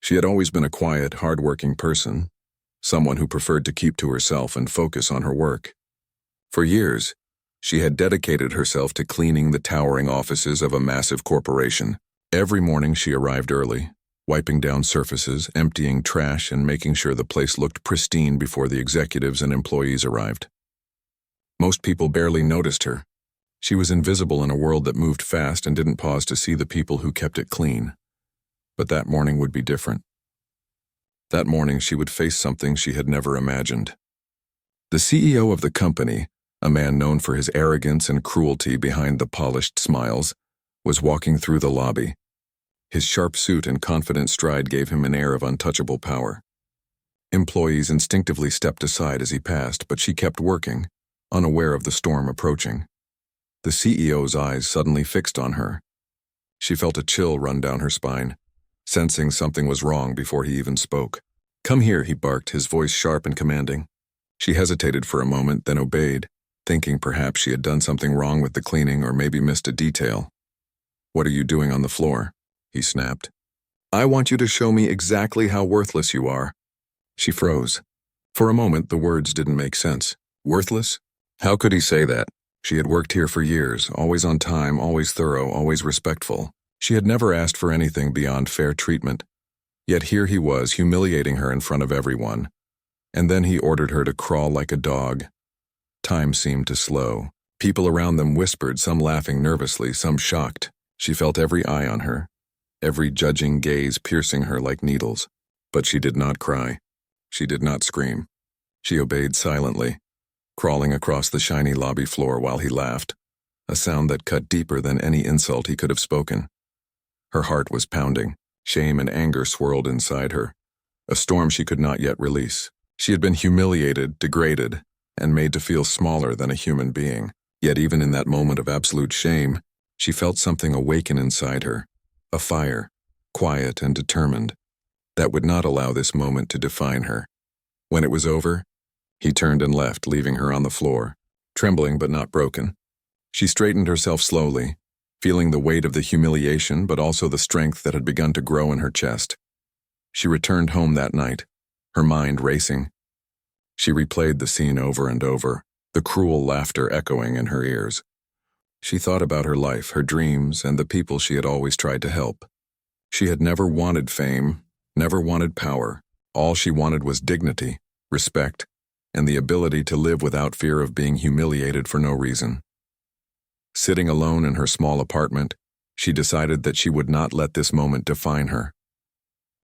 She had always been a quiet, hard-working person, someone who preferred to keep to herself and focus on her work. For years, she had dedicated herself to cleaning the towering offices of a massive corporation. Every morning she arrived early, wiping down surfaces, emptying trash, and making sure the place looked pristine before the executives and employees arrived. Most people barely noticed her. She was invisible in a world that moved fast and didn't pause to see the people who kept it clean. But that morning would be different. That morning she would face something she had never imagined. The CEO of the company, a man known for his arrogance and cruelty behind the polished smiles, was walking through the lobby. His sharp suit and confident stride gave him an air of untouchable power. Employees instinctively stepped aside as he passed, but she kept working, unaware of the storm approaching. The CEO's eyes suddenly fixed on her. She felt a chill run down her spine, sensing something was wrong before he even spoke. "Come here," he barked, his voice sharp and commanding. She hesitated for a moment, then obeyed, thinking perhaps she had done something wrong with the cleaning or maybe missed a detail. "What are you doing on the floor?" he snapped. "I want you to show me exactly how worthless you are." She froze. For a moment, the words didn't make sense. Worthless? How could he say that? She had worked here for years, always on time, always thorough, always respectful. She had never asked for anything beyond fair treatment. Yet here he was, humiliating her in front of everyone. And then he ordered her to crawl like a dog. Time seemed to slow. People around them whispered, some laughing nervously, some shocked. She felt every eye on her, every judging gaze piercing her like needles. But she did not cry. She did not scream. She obeyed silently, crawling across the shiny lobby floor while he laughed, a sound that cut deeper than any insult he could have spoken. Her heart was pounding. Shame and anger swirled inside her, a storm she could not yet release. She had been humiliated, degraded, and made to feel smaller than a human being. Yet even in that moment of absolute shame, she felt something awaken inside her, a fire, quiet and determined, that would not allow this moment to define her. When it was over, he turned and left, leaving her on the floor, trembling but not broken. She straightened herself slowly, feeling the weight of the humiliation but also the strength that had begun to grow in her chest. She returned home that night, her mind racing. She replayed the scene over and over, the cruel laughter echoing in her ears. She thought about her life, her dreams, and the people she had always tried to help. She had never wanted fame, never wanted power. All she wanted was dignity, respect, and the ability to live without fear of being humiliated for no reason. Sitting alone in her small apartment, she decided that she would not let this moment define her.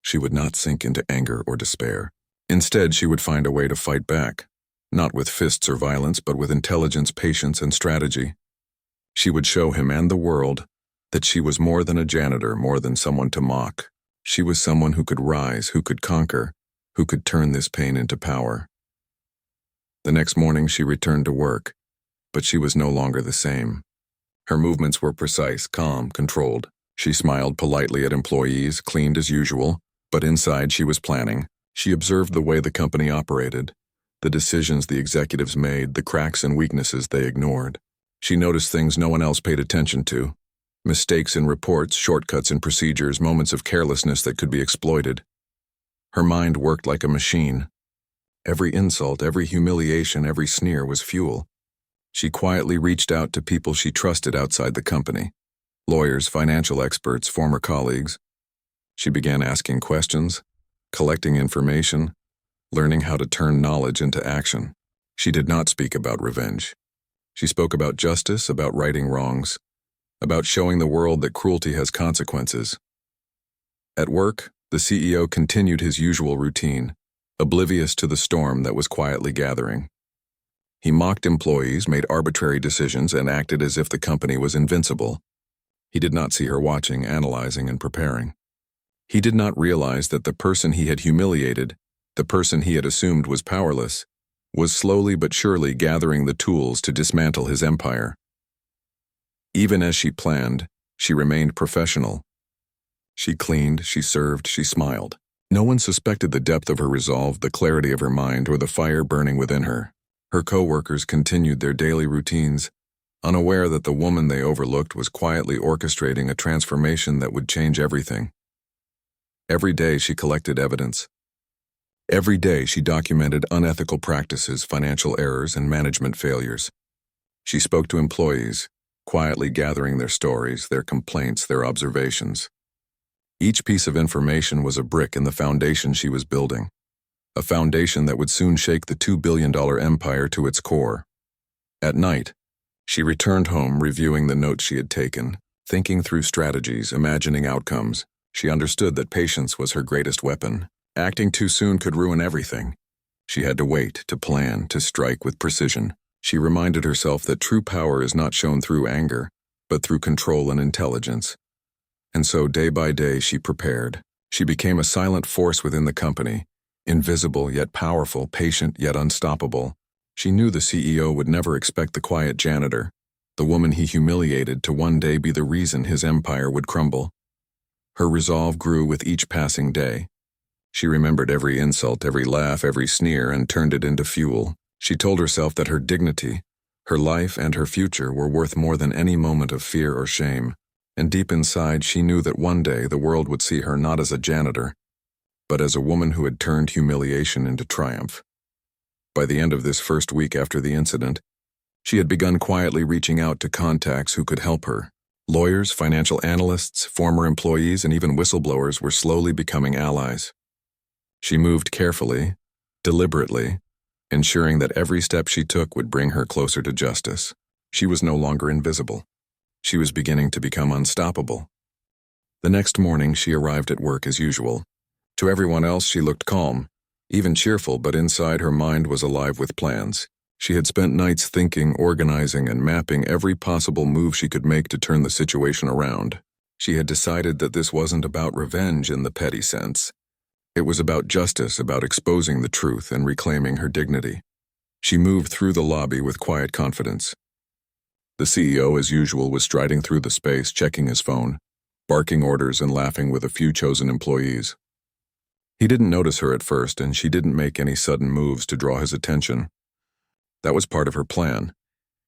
She would not sink into anger or despair. Instead, she would find a way to fight back, not with fists or violence, but with intelligence, patience, and strategy. She would show him and the world that she was more than a janitor, more than someone to mock. She was someone who could rise, who could conquer, who could turn this pain into power. The next morning, she returned to work, but she was no longer the same. Her movements were precise, calm, controlled. She smiled politely at employees, cleaned as usual, but inside she was planning. She observed the way the company operated, the decisions the executives made, the cracks and weaknesses they ignored. She noticed things no one else paid attention to. Mistakes in reports, shortcuts in procedures, moments of carelessness that could be exploited. Her mind worked like a machine. Every insult, every humiliation, every sneer was fuel. She quietly reached out to people she trusted outside the company. Lawyers, financial experts, former colleagues. She began asking questions, collecting information, learning how to turn knowledge into action. She did not speak about revenge. She spoke about justice, about righting wrongs, about showing the world that cruelty has consequences. At work, the CEO continued his usual routine, oblivious to the storm that was quietly gathering. He mocked employees, made arbitrary decisions, and acted as if the company was invincible. He did not see her watching, analyzing, and preparing. He did not realize that the person he had humiliated, the person he had assumed was powerless, was slowly but surely gathering the tools to dismantle his empire. Even as she planned, she remained professional. She cleaned, she served, she smiled. No one suspected the depth of her resolve, the clarity of her mind, or the fire burning within her. Her co-workers continued their daily routines, unaware that the woman they overlooked was quietly orchestrating a transformation that would change everything. Every day she collected evidence. Every day she documented unethical practices, financial errors, and management failures. She spoke to employees, quietly gathering their stories, their complaints, their observations. Each piece of information was a brick in the foundation she was building, a foundation that would soon shake the $2 billion empire to its core. At night, she returned home reviewing the notes she had taken, thinking through strategies, imagining outcomes. She understood that patience was her greatest weapon. Acting too soon could ruin everything. She had to wait, to plan, to strike with precision. She reminded herself that true power is not shown through anger, but through control and intelligence. And so, day by day, she prepared. She became a silent force within the company, invisible yet powerful, patient yet unstoppable. She knew the CEO would never expect the quiet janitor, the woman he humiliated, to one day be the reason his empire would crumble. Her resolve grew with each passing day. She remembered every insult, every laugh, every sneer, and turned it into fuel. She told herself that her dignity, her life, and her future were worth more than any moment of fear or shame. And deep inside, she knew that one day the world would see her not as a janitor, but as a woman who had turned humiliation into triumph. By the end of this first week after the incident, she had begun quietly reaching out to contacts who could help her. Lawyers, financial analysts, former employees, and even whistleblowers were slowly becoming allies. She moved carefully, deliberately, ensuring that every step she took would bring her closer to justice. She was no longer invisible. She was beginning to become unstoppable. The next morning, she arrived at work as usual. To everyone else, she looked calm, even cheerful, but inside her mind was alive with plans. She had spent nights thinking, organizing, and mapping every possible move she could make to turn the situation around. She had decided that this wasn't about revenge in the petty sense. It was about justice, about exposing the truth and reclaiming her dignity. She moved through the lobby with quiet confidence. The CEO, as usual, was striding through the space, checking his phone, barking orders and laughing with a few chosen employees. He didn't notice her at first, and she didn't make any sudden moves to draw his attention. That was part of her plan.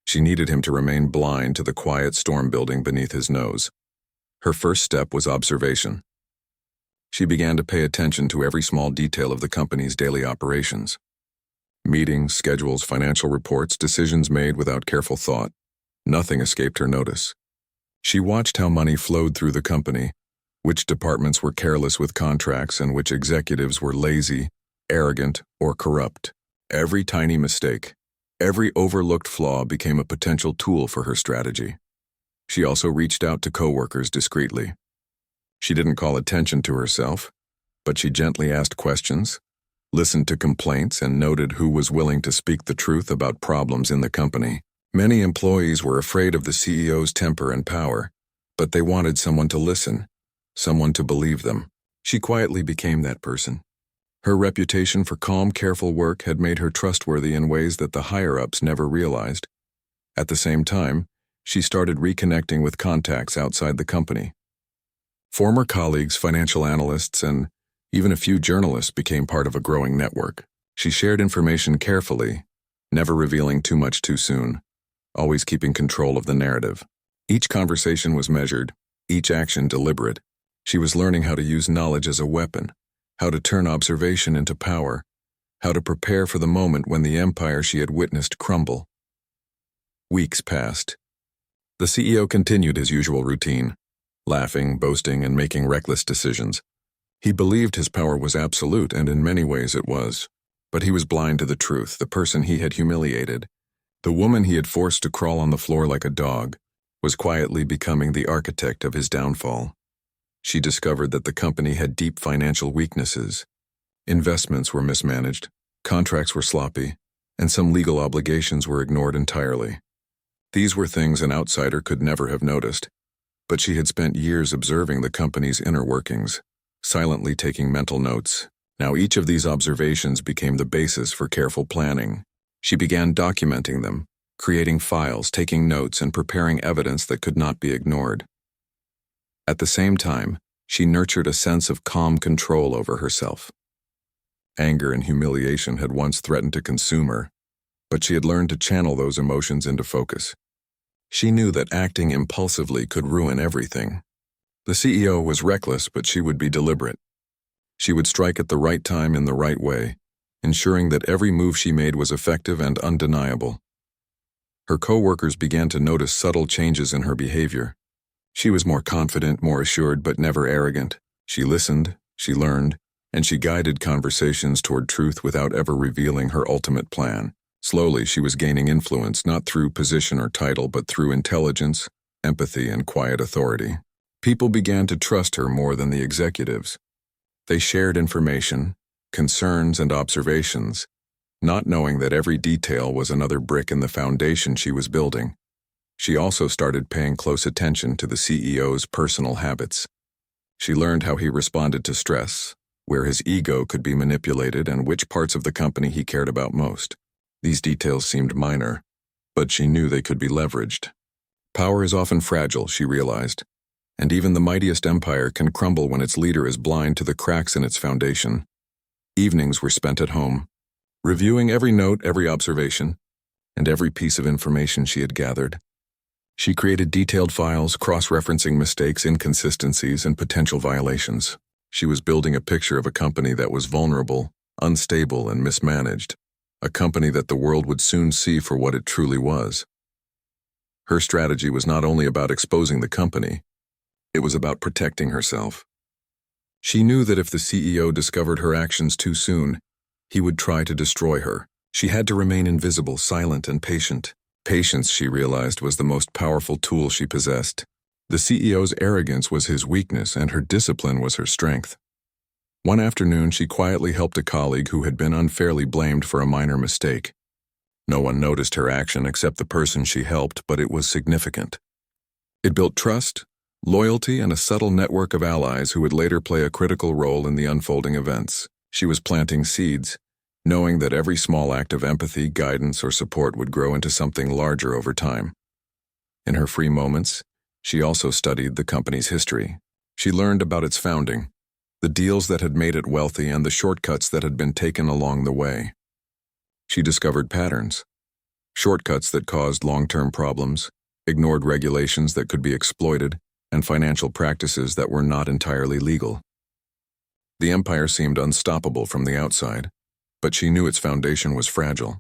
She needed him to remain blind to the quiet storm building beneath his nose. Her first step was observation. She began to pay attention to every small detail of the company's daily operations. Meetings, schedules, financial reports, decisions made without careful thought. Nothing escaped her notice. She watched how money flowed through the company, which departments were careless with contracts and which executives were lazy, arrogant, or corrupt. Every tiny mistake, every overlooked flaw became a potential tool for her strategy. She also reached out to coworkers discreetly. She didn't call attention to herself, but she gently asked questions, listened to complaints, and noted who was willing to speak the truth about problems in the company. Many employees were afraid of the CEO's temper and power, but they wanted someone to listen, someone to believe them. She quietly became that person. Her reputation for calm, careful work had made her trustworthy in ways that the higher-ups never realized. At the same time, she started reconnecting with contacts outside the company. Former colleagues, financial analysts, and even a few journalists became part of a growing network. She shared information carefully, never revealing too much too soon, always keeping control of the narrative. Each conversation was measured, each action deliberate. She was learning how to use knowledge as a weapon, how to turn observation into power, how to prepare for the moment when the empire she had witnessed crumble. Weeks passed. The CEO continued his usual routine, laughing, boasting, and making reckless decisions. He believed his power was absolute, and in many ways it was. But he was blind to the truth. The person he had humiliated, the woman he had forced to crawl on the floor like a dog, was quietly becoming the architect of his downfall. She discovered that the company had deep financial weaknesses. Investments were mismanaged, contracts were sloppy, and some legal obligations were ignored entirely. These were things an outsider could never have noticed, but she had spent years observing the company's inner workings, silently taking mental notes. Now each of these observations became the basis for careful planning. She began documenting them, creating files, taking notes, and preparing evidence that could not be ignored. At the same time, she nurtured a sense of calm control over herself. Anger and humiliation had once threatened to consume her, but she had learned to channel those emotions into focus. She knew that acting impulsively could ruin everything. The CEO was reckless, but she would be deliberate. She would strike at the right time in the right way, ensuring that every move she made was effective and undeniable. Her co-workers began to notice subtle changes in her behavior. She was more confident, more assured, but never arrogant. She listened, she learned, and she guided conversations toward truth without ever revealing her ultimate plan. Slowly, she was gaining influence not through position or title, but through intelligence, empathy, and quiet authority. People began to trust her more than the executives. They shared information, concerns, and observations, not knowing that every detail was another brick in the foundation she was building. She also started paying close attention to the CEO's personal habits. She learned how he responded to stress, where his ego could be manipulated, and which parts of the company he cared about most. These details seemed minor, but she knew they could be leveraged. Power is often fragile, she realized, and even the mightiest empire can crumble when its leader is blind to the cracks in its foundation. Evenings were spent at home, reviewing every note, every observation, and every piece of information she had gathered. She created detailed files, cross-referencing mistakes, inconsistencies, and potential violations. She was building a picture of a company that was vulnerable, unstable, and mismanaged, a company that the world would soon see for what it truly was. Her strategy was not only about exposing the company, it was about protecting herself. She knew that if the CEO discovered her actions too soon, he would try to destroy her. She had to remain invisible, silent, and patient. Patience, she realized, was the most powerful tool she possessed. The CEO's arrogance was his weakness, and her discipline was her strength. One afternoon, she quietly helped a colleague who had been unfairly blamed for a minor mistake. No one noticed her action except the person she helped, but it was significant. It built trust, loyalty, and a subtle network of allies who would later play a critical role in the unfolding events. She was planting seeds, knowing that every small act of empathy, guidance, or support would grow into something larger over time. In her free moments, she also studied the company's history. She learned about its founding, the deals that had made it wealthy, and the shortcuts that had been taken along the way. She discovered patterns, shortcuts that caused long-term problems, ignored regulations that could be exploited, and financial practices that were not entirely legal. The empire seemed unstoppable from the outside, but she knew its foundation was fragile.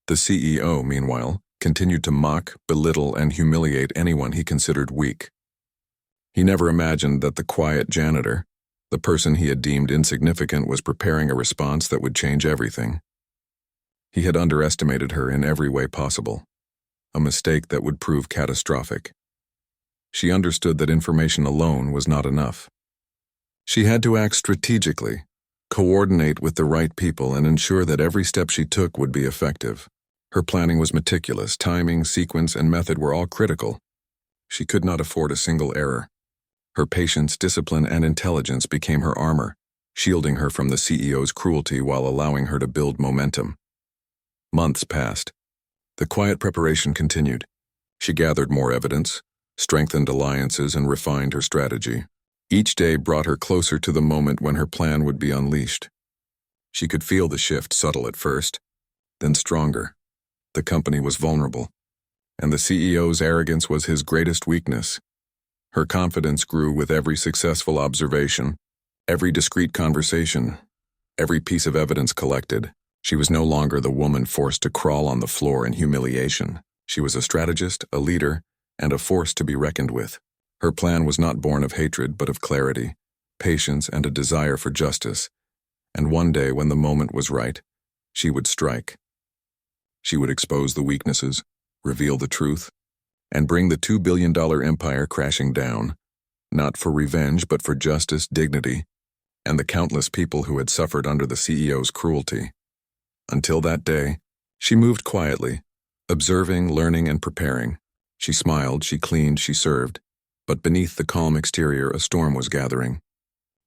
The CEO, meanwhile, continued to mock, belittle, and humiliate anyone he considered weak. He never imagined that the quiet janitor, the person he had deemed insignificant, was preparing a response that would change everything. He had underestimated her in every way possible, a mistake that would prove catastrophic. She understood that information alone was not enough. She had to act strategically, coordinate with the right people, and ensure that every step she took would be effective. Her planning was meticulous. Timing, sequence, and method were all critical. She could not afford a single error. Her patience, discipline, and intelligence became her armor, shielding her from the CEO's cruelty while allowing her to build momentum. Months passed. The quiet preparation continued. She gathered more evidence, strengthened alliances, and refined her strategy. Each day brought her closer to the moment when her plan would be unleashed. She could feel the shift, subtle at first, then stronger. The company was vulnerable, and the CEO's arrogance was his greatest weakness. Her confidence grew with every successful observation, every discreet conversation, every piece of evidence collected. She was no longer the woman forced to crawl on the floor in humiliation. She was a strategist, a leader, and a force to be reckoned with. Her plan was not born of hatred, but of clarity, patience, and a desire for justice. And one day, when the moment was right, she would strike. She would expose the weaknesses, reveal the truth, and bring the $2 billion empire crashing down, not for revenge, but for justice, dignity, and the countless people who had suffered under the CEO's cruelty. Until that day, she moved quietly, observing, learning, and preparing. She smiled, she cleaned, she served, but beneath the calm exterior, a storm was gathering.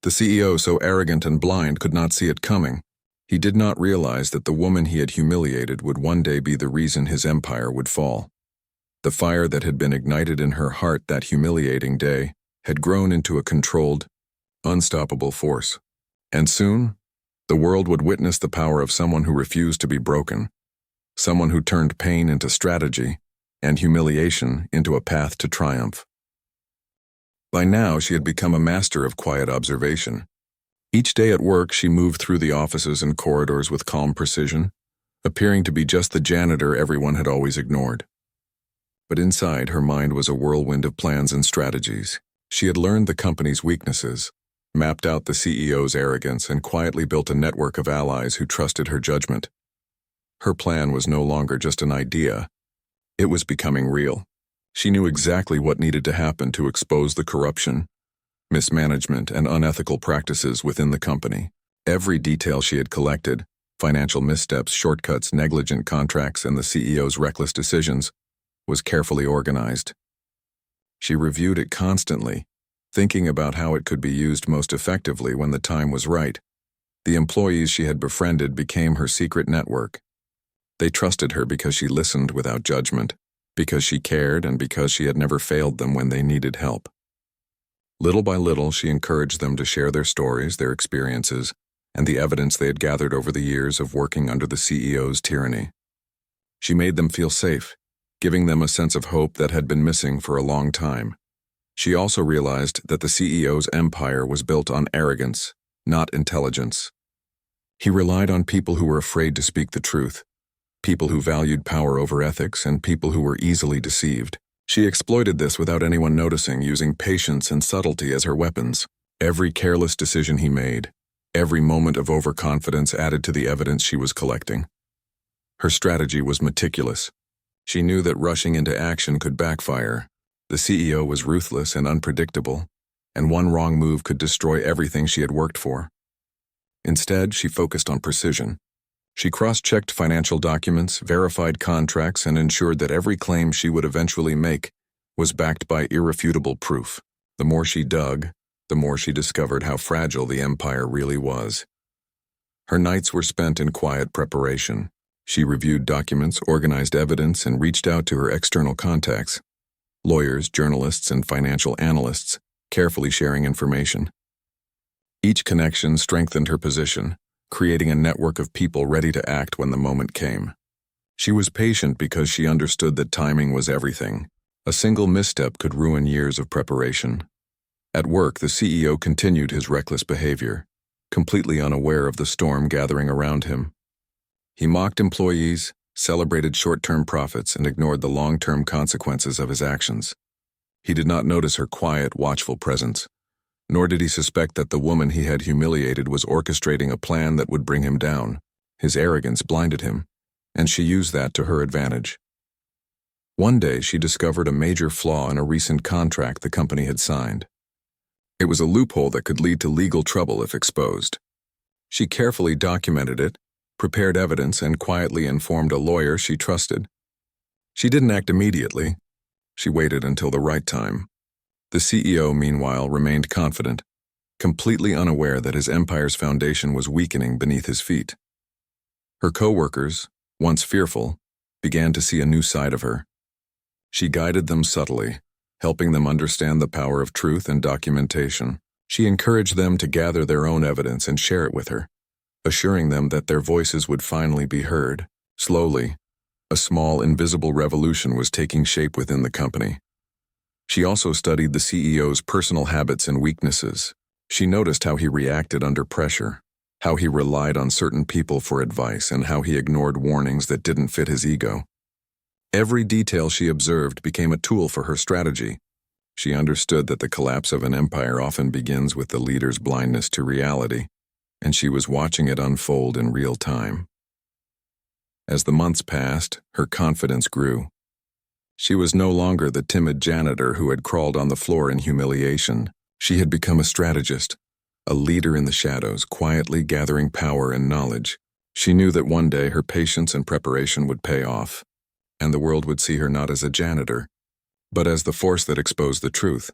The CEO, so arrogant and blind, could not see it coming. He did not realize that the woman he had humiliated would one day be the reason his empire would fall. The fire that had been ignited in her heart that humiliating day had grown into a controlled, unstoppable force. And soon, the world would witness the power of someone who refused to be broken, someone who turned pain into strategy and humiliation into a path to triumph. By now, she had become a master of quiet observation. Each day at work, she moved through the offices and corridors with calm precision, appearing to be just the janitor everyone had always ignored. But inside, her mind was a whirlwind of plans and strategies. She had learned the company's weaknesses, mapped out the CEO's arrogance, and quietly built a network of allies who trusted her judgment. Her plan was no longer just an idea. It was becoming real. She knew exactly what needed to happen to expose the corruption, mismanagement, and unethical practices within the company. Every detail she had collected, financial missteps, shortcuts, negligent contracts, and the CEO's reckless decisions, was carefully organized. She reviewed it constantly, thinking about how it could be used most effectively when the time was right. The employees she had befriended became her secret network. They trusted her because she listened without judgment, because she cared, and because she had never failed them when they needed help. Little by little, she encouraged them to share their stories, their experiences, and the evidence they had gathered over the years of working under the CEO's tyranny. She made them feel safe, giving them a sense of hope that had been missing for a long time. She also realized that the CEO's empire was built on arrogance, not intelligence. He relied on people who were afraid to speak the truth, people who valued power over ethics, and people who were easily deceived. She exploited this without anyone noticing, using patience and subtlety as her weapons. Every careless decision he made, every moment of overconfidence added to the evidence she was collecting. Her strategy was meticulous. She knew that rushing into action could backfire. The CEO was ruthless and unpredictable, and one wrong move could destroy everything she had worked for. Instead, she focused on precision. She cross-checked financial documents, verified contracts, and ensured that every claim she would eventually make was backed by irrefutable proof. The more she dug, the more she discovered how fragile the empire really was. Her nights were spent in quiet preparation. She reviewed documents, organized evidence, and reached out to her external contacts, lawyers, journalists, and financial analysts, carefully sharing information. Each connection strengthened her position, creating a network of people ready to act when the moment came. She was patient because she understood that timing was everything. A single misstep could ruin years of preparation. At work, the CEO continued his reckless behavior, completely unaware of the storm gathering around him. He mocked employees, celebrated short-term profits, and ignored the long-term consequences of his actions. He did not notice her quiet, watchful presence, nor did he suspect that the woman he had humiliated was orchestrating a plan that would bring him down. His arrogance blinded him, and she used that to her advantage. One day, she discovered a major flaw in a recent contract the company had signed. It was a loophole that could lead to legal trouble if exposed. She carefully documented it, prepared evidence, and quietly informed a lawyer she trusted. She didn't act immediately. She waited until the right time. The CEO, meanwhile, remained confident, completely unaware that his empire's foundation was weakening beneath his feet. Her co-workers, once fearful, began to see a new side of her. She guided them subtly, helping them understand the power of truth and documentation. She encouraged them to gather their own evidence and share it with her, assuring them that their voices would finally be heard. Slowly, a small, invisible revolution was taking shape within the company. She also studied the CEO's personal habits and weaknesses. She noticed how he reacted under pressure, how he relied on certain people for advice, and how he ignored warnings that didn't fit his ego. Every detail she observed became a tool for her strategy. She understood that the collapse of an empire often begins with the leader's blindness to reality, and she was watching it unfold in real time. As the months passed, her confidence grew. She was no longer the timid janitor who had crawled on the floor in humiliation. She had become a strategist, a leader in the shadows, quietly gathering power and knowledge. She knew that one day her patience and preparation would pay off, and the world would see her not as a janitor, but as the force that exposed the truth.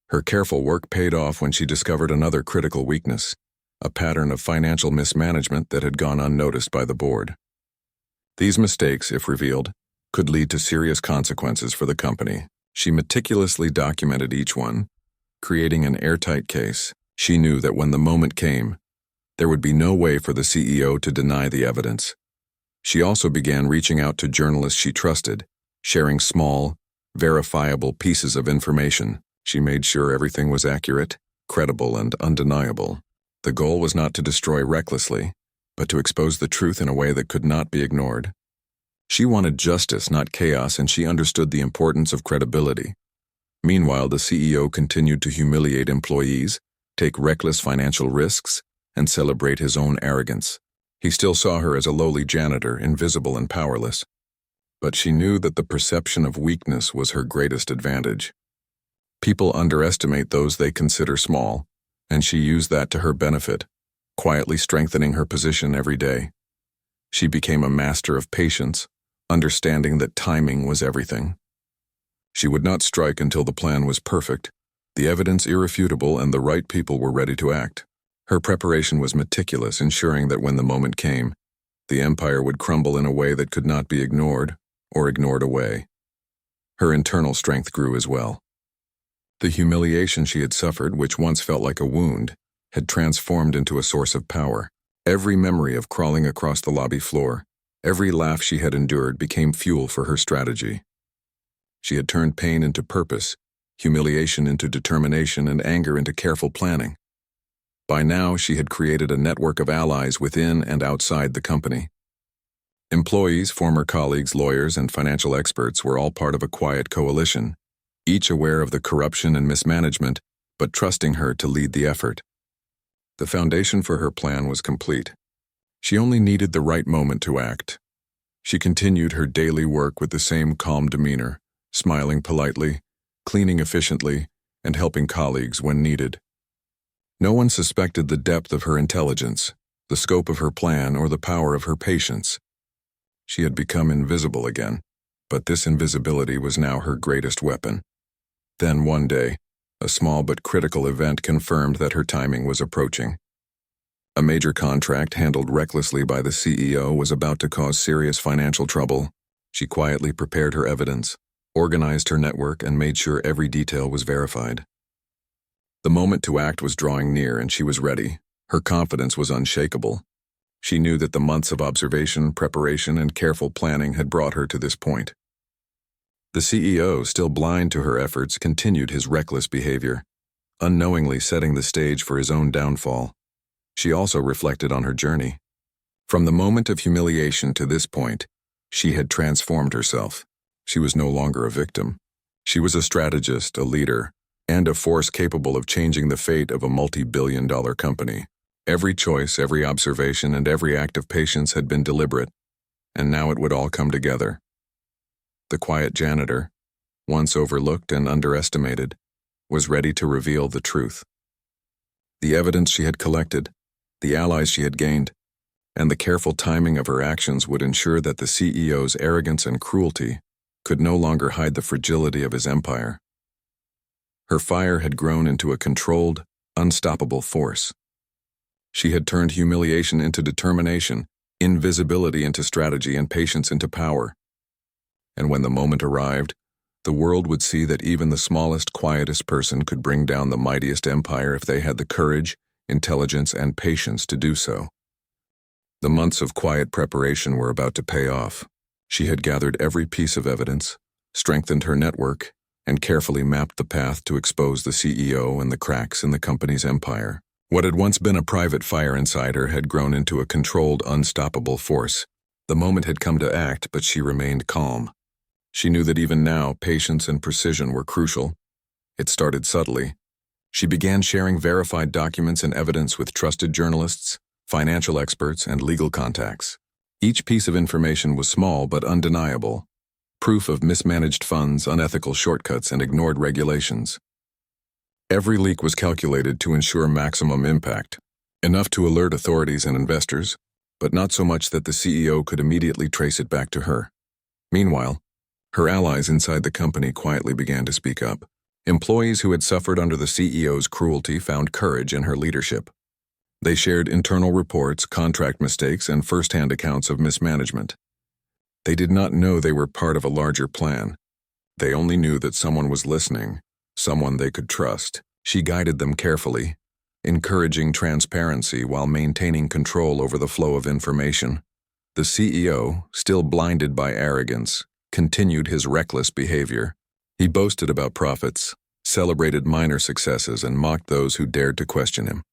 Her careful work paid off when she discovered another critical weakness, a pattern of financial mismanagement that had gone unnoticed by the board. These mistakes, if revealed, could lead to serious consequences for the company. She meticulously documented each one, creating an airtight case. She knew that when the moment came, there would be no way for the CEO to deny the evidence. She also began reaching out to journalists she trusted, sharing small, verifiable pieces of information. She made sure everything was accurate, credible, and undeniable. The goal was not to destroy recklessly, but to expose the truth in a way that could not be ignored. She wanted justice, not chaos, and she understood the importance of credibility. Meanwhile, the CEO continued to humiliate employees, take reckless financial risks, and celebrate his own arrogance. He still saw her as a lowly janitor, invisible and powerless. But she knew that the perception of weakness was her greatest advantage. People underestimate those they consider small, and she used that to her benefit, quietly strengthening her position every day. She became a master of patience, understanding that timing was everything. She would not strike until the plan was perfect, the evidence irrefutable, and the right people were ready to act. Her preparation was meticulous, ensuring that when the moment came, the empire would crumble in a way that could not be ignored or ignored away. Her internal strength grew as well. The humiliation she had suffered, which once felt like a wound, had transformed into a source of power. Every memory of crawling across the lobby floor, every laugh she had endured became fuel for her strategy. She had turned pain into purpose, humiliation into determination, and anger into careful planning. By now, she had created a network of allies within and outside the company. Employees, former colleagues, lawyers, and financial experts were all part of a quiet coalition, each aware of the corruption and mismanagement, but trusting her to lead the effort. The foundation for her plan was complete. She only needed the right moment to act. She continued her daily work with the same calm demeanor, smiling politely, cleaning efficiently, and helping colleagues when needed. No one suspected the depth of her intelligence, the scope of her plan, or the power of her patience. She had become invisible again, but this invisibility was now her greatest weapon. Then one day, a small but critical event confirmed that her timing was approaching. A major contract handled recklessly by the CEO was about to cause serious financial trouble. She quietly prepared her evidence, organized her network, and made sure every detail was verified. The moment to act was drawing near, and she was ready. Her confidence was unshakable. She knew that the months of observation, preparation, and careful planning had brought her to this point. The CEO, still blind to her efforts, continued his reckless behavior, unknowingly setting the stage for his own downfall. She also reflected on her journey. From the moment of humiliation to this point, she had transformed herself. She was no longer a victim. She was a strategist, a leader, and a force capable of changing the fate of a multi-billion-dollar company. Every choice, every observation, and every act of patience had been deliberate, and now it would all come together. The quiet janitor, once overlooked and underestimated, was ready to reveal the truth. The evidence she had collected, the allies she had gained, and the careful timing of her actions would ensure that the CEO's arrogance and cruelty could no longer hide the fragility of his empire. Her fire had grown into a controlled, unstoppable force. She had turned humiliation into determination, invisibility into strategy, and patience into power. And when the moment arrived, the world would see that even the smallest, quietest person could bring down the mightiest empire if they had the courage, intelligence, and patience to do so. The months of quiet preparation were about to pay off. She had gathered every piece of evidence, strengthened her network, and carefully mapped the path to expose the CEO and the cracks in the company's empire. What had once been a private fire inside her had grown into a controlled, unstoppable force. The moment had come to act, but she remained calm. She knew that even now, patience and precision were crucial. It started subtly. She began sharing verified documents and evidence with trusted journalists, financial experts, and legal contacts. Each piece of information was small but undeniable, proof of mismanaged funds, unethical shortcuts, and ignored regulations. Every leak was calculated to ensure maximum impact, enough to alert authorities and investors, but not so much that the CEO could immediately trace it back to her. Meanwhile, her allies inside the company quietly began to speak up. Employees who had suffered under the CEO's cruelty found courage in her leadership. They shared internal reports, contract mistakes, and first-hand accounts of mismanagement. They did not know they were part of a larger plan. They only knew that someone was listening, someone they could trust. She guided them carefully, encouraging transparency while maintaining control over the flow of information. The CEO, still blinded by arrogance, continued his reckless behavior. He boasted about profits, celebrated minor successes, and mocked those who dared to question him.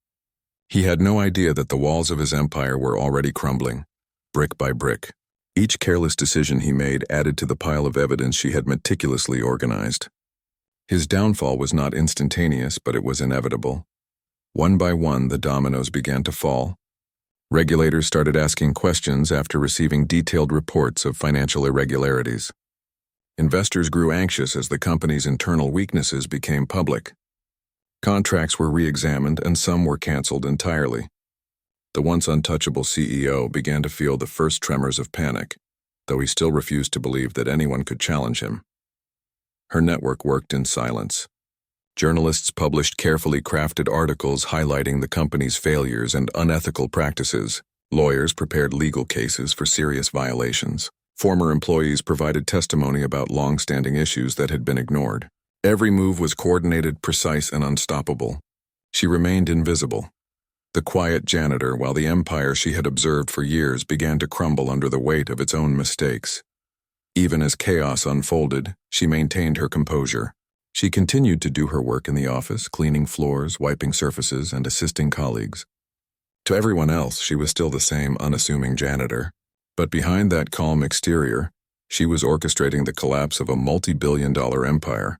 He had no idea that the walls of his empire were already crumbling, brick by brick. Each careless decision he made added to the pile of evidence she had meticulously organized. His downfall was not instantaneous, but it was inevitable. One by one, the dominoes began to fall. Regulators started asking questions after receiving detailed reports of financial irregularities. Investors grew anxious as the company's internal weaknesses became public. Contracts were re-examined and some were canceled entirely. The once untouchable CEO began to feel the first tremors of panic, though he still refused to believe that anyone could challenge him. Her network worked in silence. Journalists published carefully crafted articles highlighting the company's failures and unethical practices. Lawyers prepared legal cases for serious violations. Former employees provided testimony about long-standing issues that had been ignored. Every move was coordinated, precise, and unstoppable. She remained invisible, the quiet janitor, while the empire she had observed for years began to crumble under the weight of its own mistakes. Even as chaos unfolded, she maintained her composure. She continued to do her work in the office, cleaning floors, wiping surfaces, and assisting colleagues. To everyone else, she was still the same unassuming janitor. But behind that calm exterior, she was orchestrating the collapse of a multi-billion-dollar empire.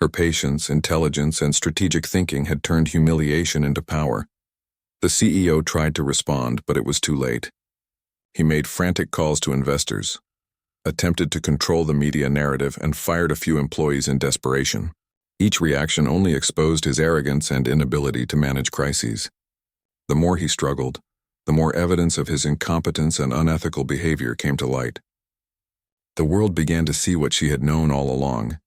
Her patience, intelligence, and strategic thinking had turned humiliation into power. The CEO tried to respond, but it was too late. He made frantic calls to investors, attempted to control the media narrative, and fired a few employees in desperation. Each reaction only exposed his arrogance and inability to manage crises. The more he struggled, the more evidence of his incompetence and unethical behavior came to light. The world began to see what she had known all along.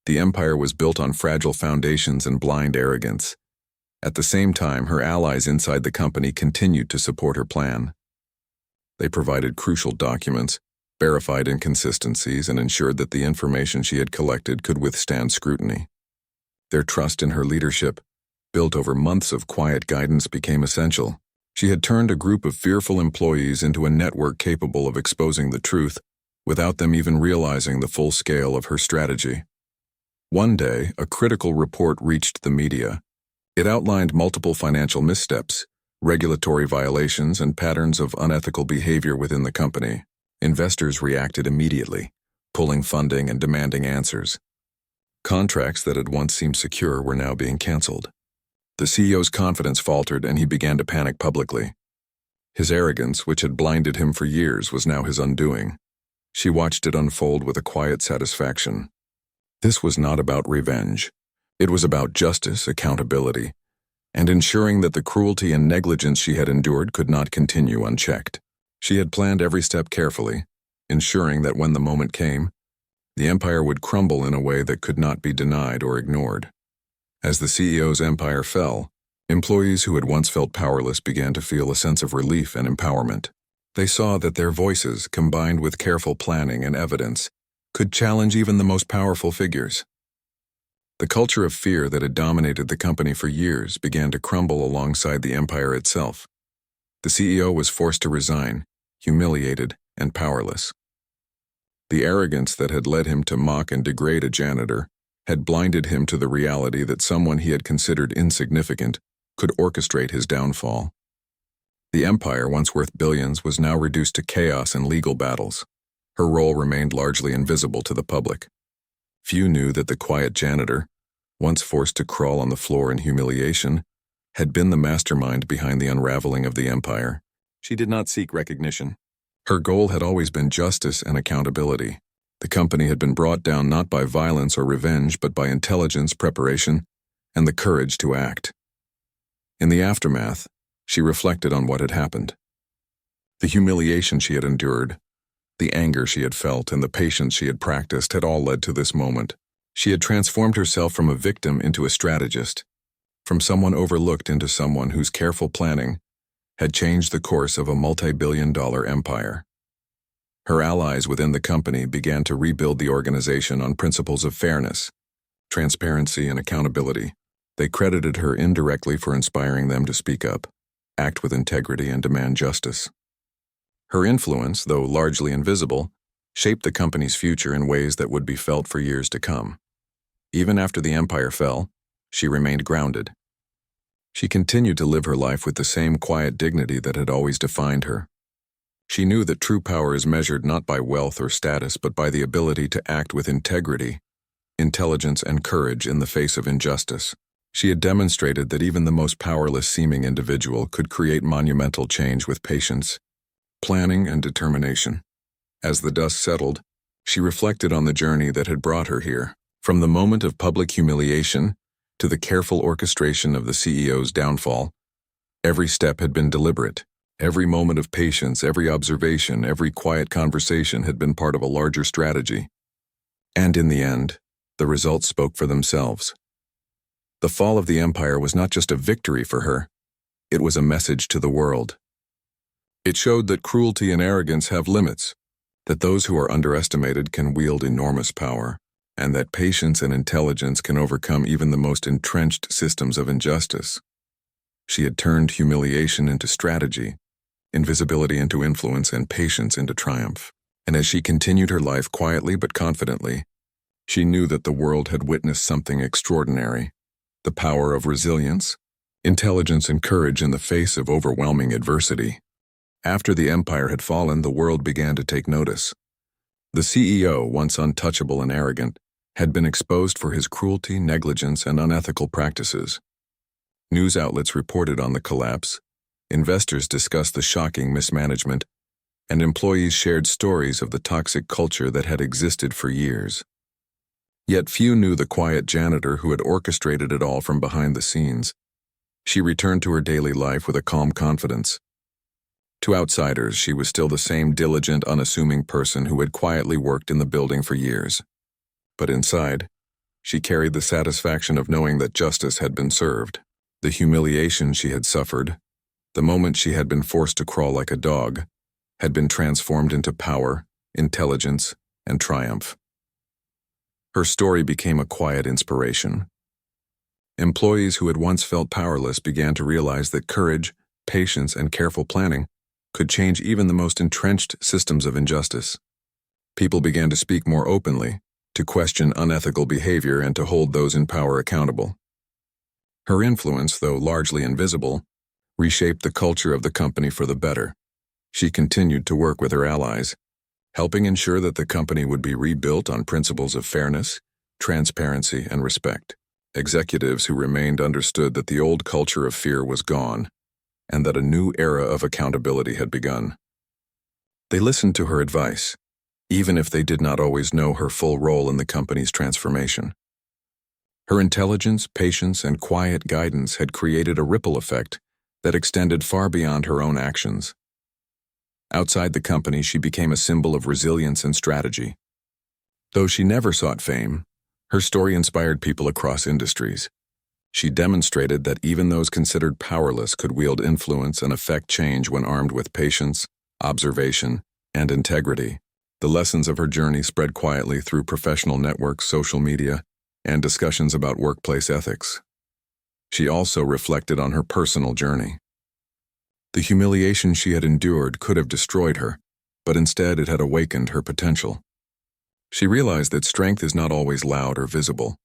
The empire was built on fragile foundations and blind arrogance. At the same time, her allies inside the company continued to support her plan. They provided crucial documents, verified inconsistencies, and ensured that the information she had collected could withstand scrutiny. Their trust in her leadership, built over months of quiet guidance, became essential. She had turned a group of fearful employees into a network capable of exposing the truth, without them even realizing the full scale of her strategy. One day, a critical report reached the media. It outlined multiple financial missteps, regulatory violations, and patterns of unethical behavior within the company. Investors reacted immediately, pulling funding and demanding answers. Contracts that had once seemed secure were now being canceled. The CEO's confidence faltered and he began to panic publicly. His arrogance, which had blinded him for years, was now his undoing. She watched it unfold with a quiet satisfaction. This was not about revenge. It was about justice, accountability, and ensuring that the cruelty and negligence she had endured could not continue unchecked. She had planned every step carefully, ensuring that when the moment came, the empire would crumble in a way that could not be denied or ignored. As the CEO's empire fell, employees who had once felt powerless began to feel a sense of relief and empowerment. They saw that their voices, combined with careful planning and evidence, could challenge even the most powerful figures. The culture of fear that had dominated the company for years began to crumble alongside the empire itself. The CEO was forced to resign, humiliated and powerless. The arrogance that had led him to mock and degrade a janitor had blinded him to the reality that someone he had considered insignificant could orchestrate his downfall. The empire, once worth billions, was now reduced to chaos and legal battles. Her role remained largely invisible to the public. Few knew that the quiet janitor, once forced to crawl on the floor in humiliation, had been the mastermind behind the unraveling of the empire. She did not seek recognition. Her goal had always been justice and accountability. The company had been brought down not by violence or revenge, but by intelligence, preparation, and the courage to act. In the aftermath, she reflected on what had happened. The humiliation she had endured, the anger she had felt, and the patience she had practiced had all led to this moment. She had transformed herself from a victim into a strategist, from someone overlooked into someone whose careful planning had changed the course of a multi-billion-dollar empire. Her allies within the company began to rebuild the organization on principles of fairness, transparency, and accountability. They credited her indirectly for inspiring them to speak up, act with integrity, and demand justice. Her influence, though largely invisible, shaped the company's future in ways that would be felt for years to come. Even after the empire fell, she remained grounded. She continued to live her life with the same quiet dignity that had always defined her. She knew that true power is measured not by wealth or status, but by the ability to act with integrity, intelligence, and courage in the face of injustice. She had demonstrated that even the most powerless-seeming individual could create monumental change with patience, planning, and determination. As the dust settled, she reflected on the journey that had brought her here. From the moment of public humiliation to the careful orchestration of the CEO's downfall, every step had been deliberate. Every moment of patience, every observation, every quiet conversation had been part of a larger strategy. And in the end, the results spoke for themselves. The fall of the empire was not just a victory for her, it was a message to the world. It showed that cruelty and arrogance have limits, that those who are underestimated can wield enormous power, and that patience and intelligence can overcome even the most entrenched systems of injustice. She had turned humiliation into strategy, invisibility into influence, and patience into triumph. And as she continued her life quietly but confidently, she knew that the world had witnessed something extraordinary: the power of resilience, intelligence, and courage in the face of overwhelming adversity. After the empire had fallen, the world began to take notice. The CEO, once untouchable and arrogant, had been exposed for his cruelty, negligence, and unethical practices. News outlets reported on the collapse, investors discussed the shocking mismanagement, and employees shared stories of the toxic culture that had existed for years. Yet few knew the quiet janitor who had orchestrated it all from behind the scenes. She returned to her daily life with a calm confidence. To outsiders, she was still the same diligent, unassuming person who had quietly worked in the building for years. But inside, she carried the satisfaction of knowing that justice had been served. The humiliation she had suffered, the moment she had been forced to crawl like a dog, had been transformed into power, intelligence, and triumph. Her story became a quiet inspiration. Employees who had once felt powerless began to realize that courage, patience, and careful planning could change even the most entrenched systems of injustice. People began to speak more openly, to question unethical behavior, and to hold those in power accountable. Her influence, though largely invisible, reshaped the culture of the company for the better. She continued to work with her allies, helping ensure that the company would be rebuilt on principles of fairness, transparency, and respect. Executives who remained understood that the old culture of fear was gone, and that a new era of accountability had begun. They listened to her advice, even if they did not always know her full role in the company's transformation. Her intelligence, patience, and quiet guidance had created a ripple effect that extended far beyond her own actions. Outside the company, she became a symbol of resilience and strategy. Though she never sought fame, her story inspired people across industries. She demonstrated that even those considered powerless could wield influence and affect change when armed with patience, observation, and integrity. The lessons of her journey spread quietly through professional networks, social media, and discussions about workplace ethics. She also reflected on her personal journey. The humiliation she had endured could have destroyed her, but instead it had awakened her potential. She realized that strength is not always loud or visible.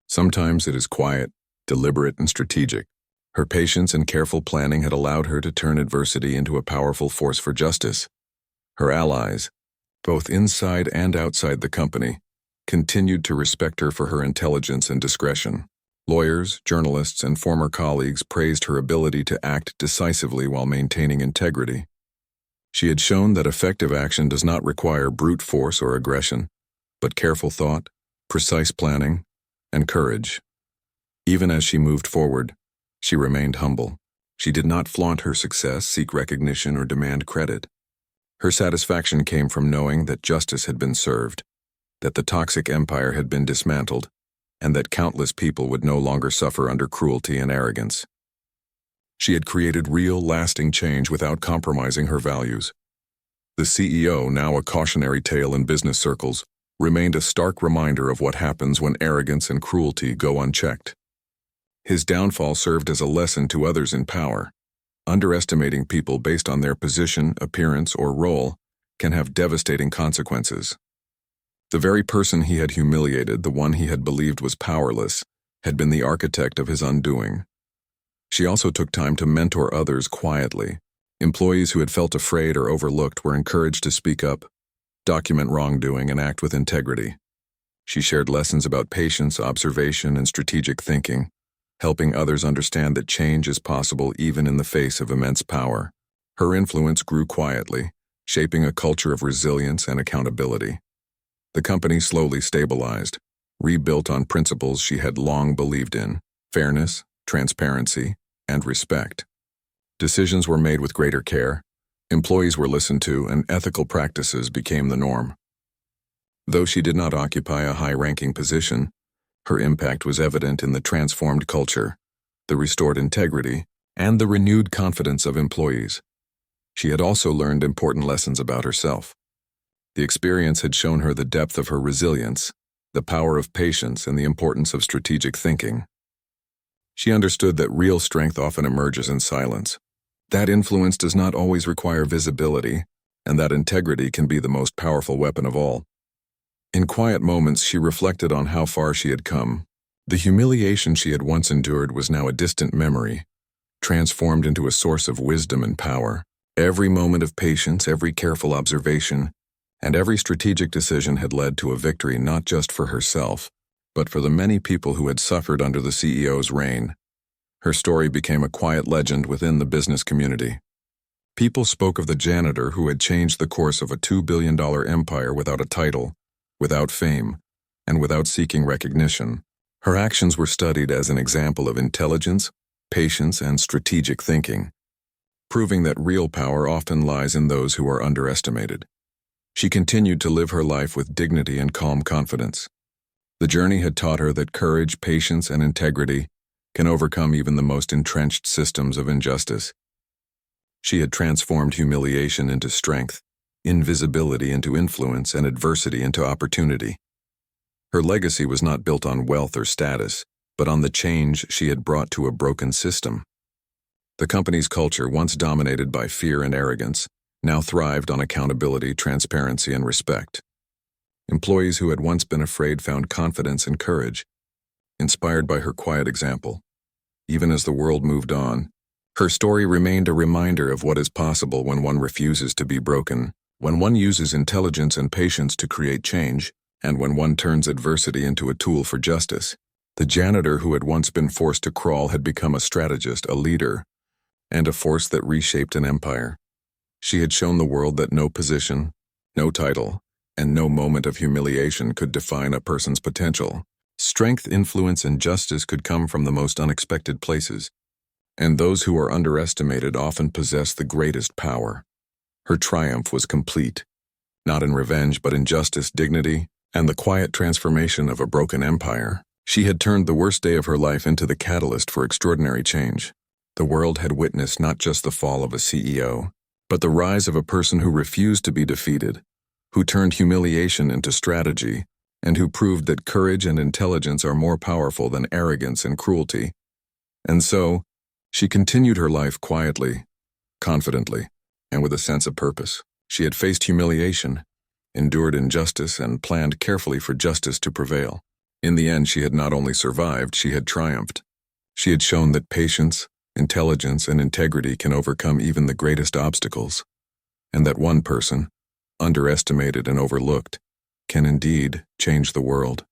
Sometimes it is quiet, deliberate, and strategic. Her patience and careful planning had allowed her to turn adversity into a powerful force for justice. Her allies, both inside and outside the company, continued to respect her for her intelligence and discretion. Lawyers, journalists, and former colleagues praised her ability to act decisively while maintaining integrity. She had shown that effective action does not require brute force or aggression, but careful thought, precise planning, and courage. Even as she moved forward, she remained humble. She did not flaunt her success, seek recognition, or demand credit. Her satisfaction came from knowing that justice had been served, that the toxic empire had been dismantled, and that countless people would no longer suffer under cruelty and arrogance. She had created real, lasting change without compromising her values. The CEO, now a cautionary tale in business circles, remained a stark reminder of what happens when arrogance and cruelty go unchecked. His downfall served as a lesson to others in power. Underestimating people based on their position, appearance, or role can have devastating consequences. The very person he had humiliated, the one he had believed was powerless, had been the architect of his undoing. She also took time to mentor others quietly. Employees who had felt afraid or overlooked were encouraged to speak up, document wrongdoing, and act with integrity. She shared lessons about patience, observation, and strategic thinking, helping others understand that change is possible even in the face of immense power. Her influence grew quietly, shaping a culture of resilience and accountability. The company slowly stabilized, rebuilt on principles she had long believed in: fairness, transparency, and respect. Decisions were made with greater care, employees were listened to, and ethical practices became the norm. Though she did not occupy a high-ranking position, her impact was evident in the transformed culture, the restored integrity, and the renewed confidence of employees. She had also learned important lessons about herself. The experience had shown her the depth of her resilience, the power of patience, and the importance of strategic thinking. She understood that real strength often emerges in silence, that influence does not always require visibility, and that integrity can be the most powerful weapon of all. In quiet moments, she reflected on how far she had come. The humiliation she had once endured was now a distant memory, transformed into a source of wisdom and power. Every moment of patience, every careful observation, and every strategic decision had led to a victory not just for herself, but for the many people who had suffered under the CEO's reign. Her story became a quiet legend within the business community. People spoke of the janitor who had changed the course of a $2 billion empire without a title, without fame, and without seeking recognition. Her actions were studied as an example of intelligence, patience, and strategic thinking, proving that real power often lies in those who are underestimated. She continued to live her life with dignity and calm confidence. The journey had taught her that courage, patience, and integrity can overcome even the most entrenched systems of injustice. She had transformed humiliation into strength, invisibility into influence, and adversity into opportunity. Her legacy was not built on wealth or status, but on the change she had brought to a broken system. The company's culture, once dominated by fear and arrogance, now thrived on accountability, transparency, and respect. Employees who had once been afraid found confidence and courage, inspired by her quiet example. Even as the world moved on, her story remained a reminder of what is possible when one refuses to be broken, when one uses intelligence and patience to create change, and when one turns adversity into a tool for justice. The janitor who had once been forced to crawl had become a strategist, a leader, and a force that reshaped an empire. She had shown the world that no position, no title, and no moment of humiliation could define a person's potential. Strength, influence, and justice could come from the most unexpected places, and those who are underestimated often possess the greatest power. Her triumph was complete, not in revenge but in justice, dignity, and the quiet transformation of a broken empire. She had turned the worst day of her life into the catalyst for extraordinary change. The world had witnessed not just the fall of a CEO, but the rise of a person who refused to be defeated, who turned humiliation into strategy, and who proved that courage and intelligence are more powerful than arrogance and cruelty. And so, she continued her life quietly, confidently, and with a sense of purpose. She had faced humiliation, endured injustice, and planned carefully for justice to prevail. In the end, she had not only survived, she had triumphed. She had shown that patience, intelligence, and integrity can overcome even the greatest obstacles, and that one person, underestimated and overlooked, can indeed change the world.